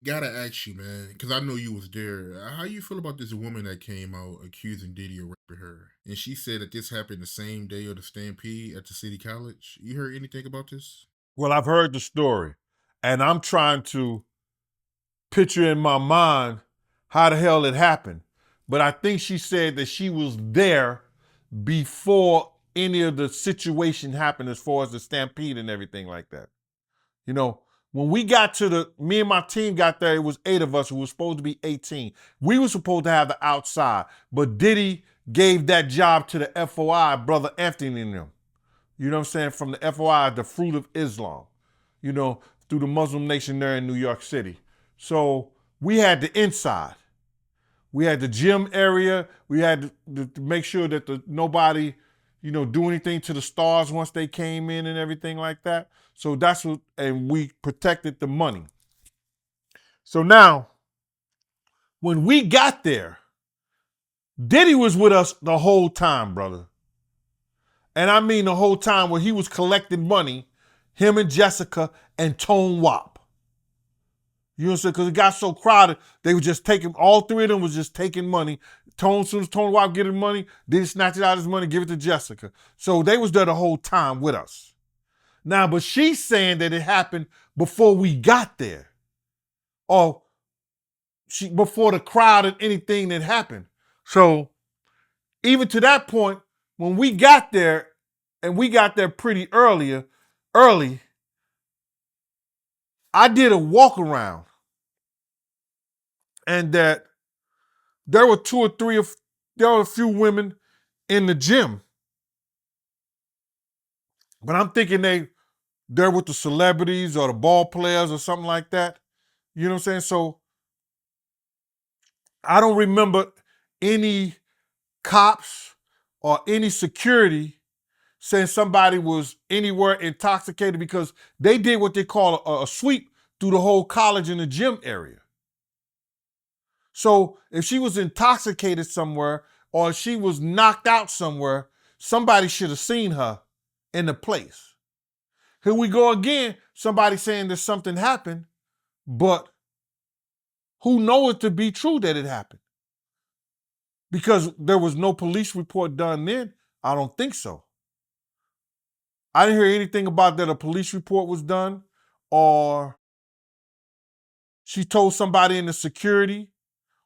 Gotta ask you, man, because I know you was there. How you feel about this woman that came out accusing Diddy of raping her? And she said that this happened the same day of the stampede at the city college. You heard anything about this? Well, I've heard the story, and I'm trying to picture in my mind how the hell it happened. But I think she said that she was there before any of the situation happened as far as the stampede and everything like that. You know, when we got to me and my team got there, it was 8 of us who was supposed to be 18. We were supposed to have the outside, but Diddy gave that job to the FOI, brother Anthony and them. You know what I'm saying? From the FOI, the Fruit of Islam, you know, through the Muslim nation there in New York City. So we had the inside. We had the gym area. We had to make sure that nobody, do anything to the stars once they came in and everything like that. So that's what, and we protected the money. So now, when we got there, Diddy was with us the whole time, brother. And I mean the whole time where he was collecting money, him and Jessica and Tone Wop. You know what I'm saying? Because it got so crowded, they were just taking, all 3 of them was just taking money. As soon as Tone Wop getting money, they snatch it out of his money, give it to Jessica. So they was there the whole time with us. Now, but she's saying that it happened before we got there. Or before the crowd and anything that happened. So even to that point, when we got there, and we got there pretty early, I did a walk around, and that there were 2 or 3 of there were a few women in the gym, but I'm thinking they're with the celebrities or the ball players or something like that. You know what I'm saying? So I don't remember any cops or any security saying somebody was anywhere intoxicated because they did what they call a sweep through the whole college and the gym area. So if she was intoxicated somewhere or if she was knocked out somewhere, somebody should have seen her in the place. Here we go again, somebody saying that something happened, but who knows it to be true that it happened? Because there was no police report done then. I don't think so. I didn't hear anything about that a police report was done or she told somebody in the security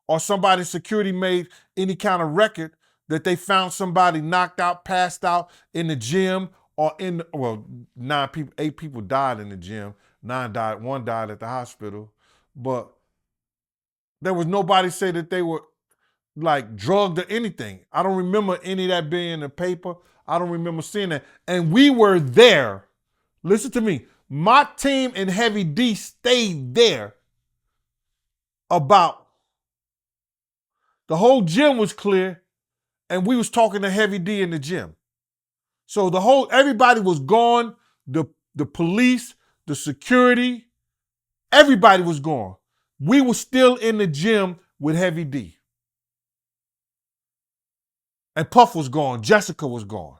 or somebody in security made any kind of record that they found somebody knocked out, passed out in the gym or 8 people died in the gym. 9 died, 1 died at the hospital. But there was nobody say that they were like drugged or anything. I don't remember any of that being in the paper. I don't remember seeing that. And we were there. Listen to me. My team and Heavy D stayed there about the whole gym was clear and we was talking to Heavy D in the gym. So everybody was gone, the police, the security, everybody was gone. We were still in the gym with Heavy D. And Puff was gone, Jessica was gone.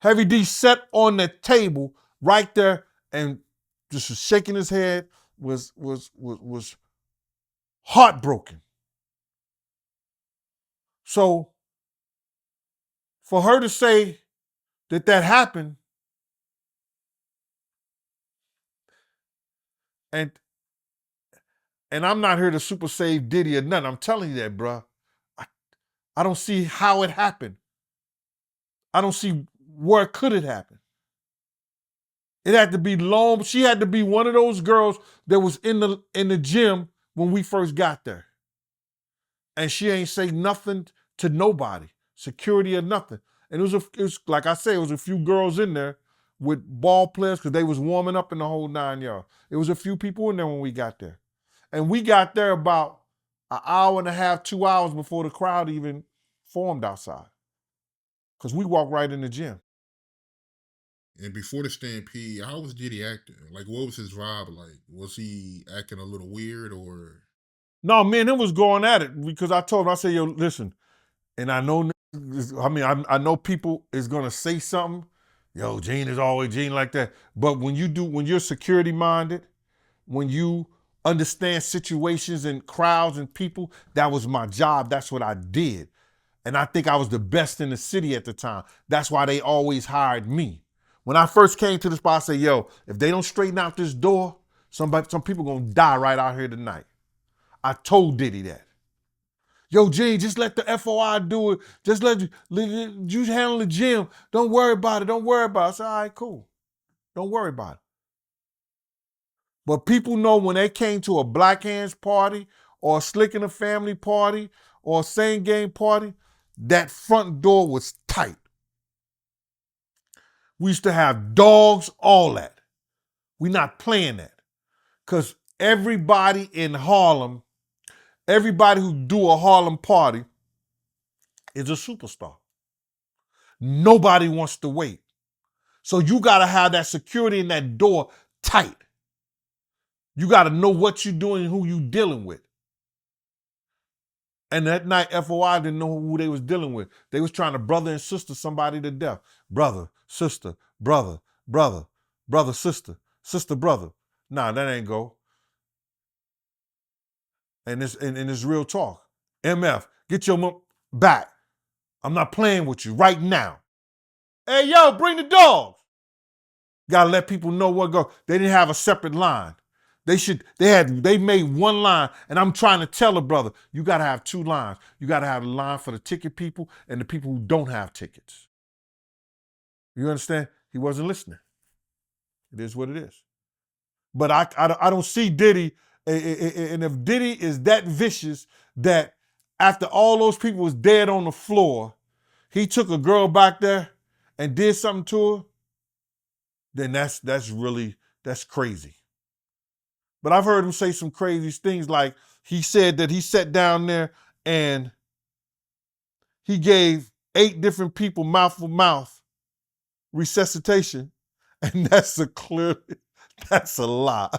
Heavy D sat on the table right there and just was shaking his head, was heartbroken. So for her to say that happened, and I'm not here to super save Diddy or nothing. I'm telling you that, bro. I don't see how it happened. I don't see where could it happen. It had to be long. She had to be one of those girls that was in the gym when we first got there. And she ain't say nothing to nobody, security or nothing. And it was like I said, it was a few girls in there with ball players because they was warming up in the whole 9 yards. It was a few people in there when we got there. And we got there about an hour and a half, 2 hours before the crowd even formed outside. Because we walked right in the gym. And before the stampede, how was Diddy acting? Like, what was his vibe like? Was he acting a little weird or? No, me and him was going at it because I told him, I said, yo, listen, and I know, I know people is gonna say something. Yo, Gene is always Gene like that. But when you're security minded, when you understand situations and crowds and people. That was my job. That's what I did. And I think I was the best in the city at the time. That's why they always hired me. When I first came to the spot, I said, yo, if they don't straighten out this door, some people gonna die right out here tonight. I told Diddy that. Yo, Gene, just let the FOI do it. Just let you handle the gym. Don't worry about it. Don't worry about it. I said, all right, cool. Don't worry about it. But people know when they came to a Black Hands party or a Slick in the Family party or a Same Game party, that front door was tight. We used to have dogs, all that. We not playing that. Because everybody in Harlem, everybody who do a Harlem party is a superstar. Nobody wants to wait. So you got to have that security in that door tight. You got to know what you're doing and who you dealing with. And that night, FOI didn't know who they was dealing with. They was trying to brother and sister somebody to death. Brother, sister, brother, brother, brother, sister, sister, brother. Nah, that ain't go. And it's real talk. MF, get your back. I'm not playing with you right now. Hey, yo, bring the dogs. Gotta let people know what go. They didn't have a separate line. They made one line, and I'm trying to tell a brother, you gotta have two lines. You gotta have a line for the ticket people and the people who don't have tickets. You understand? He wasn't listening. It is what it is. But I don't see Diddy, and if Diddy is that vicious that after all those people was dead on the floor, he took a girl back there and did something to her, then that's crazy. But I've heard him say some crazy things, like he said that he sat down there and he gave 8 different people mouth-to-mouth resuscitation, and that's a lie.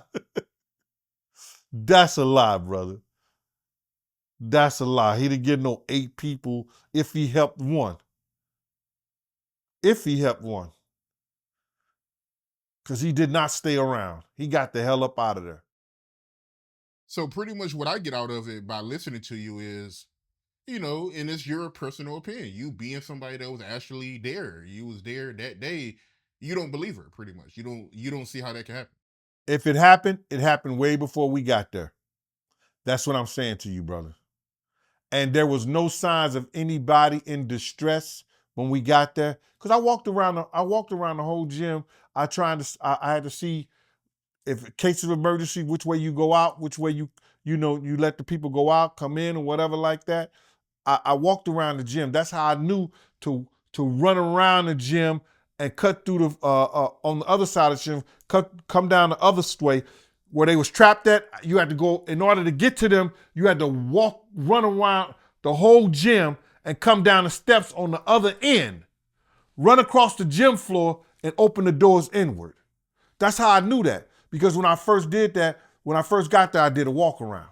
That's a lie, brother. That's a lie. He didn't get no 8 people if he helped one. If he helped one. Because he did not stay around. He got the hell up out of there. So pretty much what I get out of it by listening to you is, and it's your personal opinion. You being somebody that was actually there, you was there that day. You don't believe her, pretty much. You don't see how that can happen. If it happened way before we got there. That's what I'm saying to you, brother. And there was no signs of anybody in distress when we got there. Because I walked around the whole gym. I had to see if in case of emergency, which way you go out, which way you let the people go out, come in, or whatever like that. I walked around the gym. That's how I knew to run around the gym and cut through the on the other side of the gym, come down the other way where they was trapped at. You had to go, in order to get to them, you had to run around the whole gym and come down the steps on the other end, run across the gym floor and open the doors inward. That's how I knew that, because when I first got there, I did a walk around.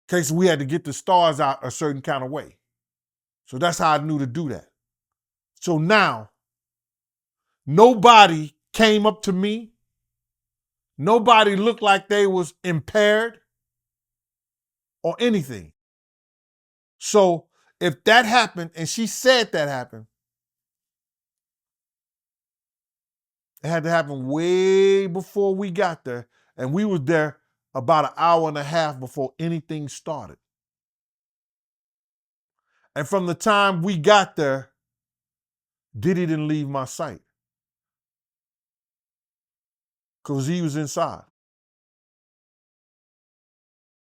In case we had to get the stars out a certain kind of way. So that's how I knew to do that. So now, nobody came up to me. Nobody looked like they was impaired or anything. So if that happened, and she said that happened, it had to happen way before we got there. And we was there about an hour and a half before anything started. And from the time we got there, Diddy didn't leave my sight because he was inside.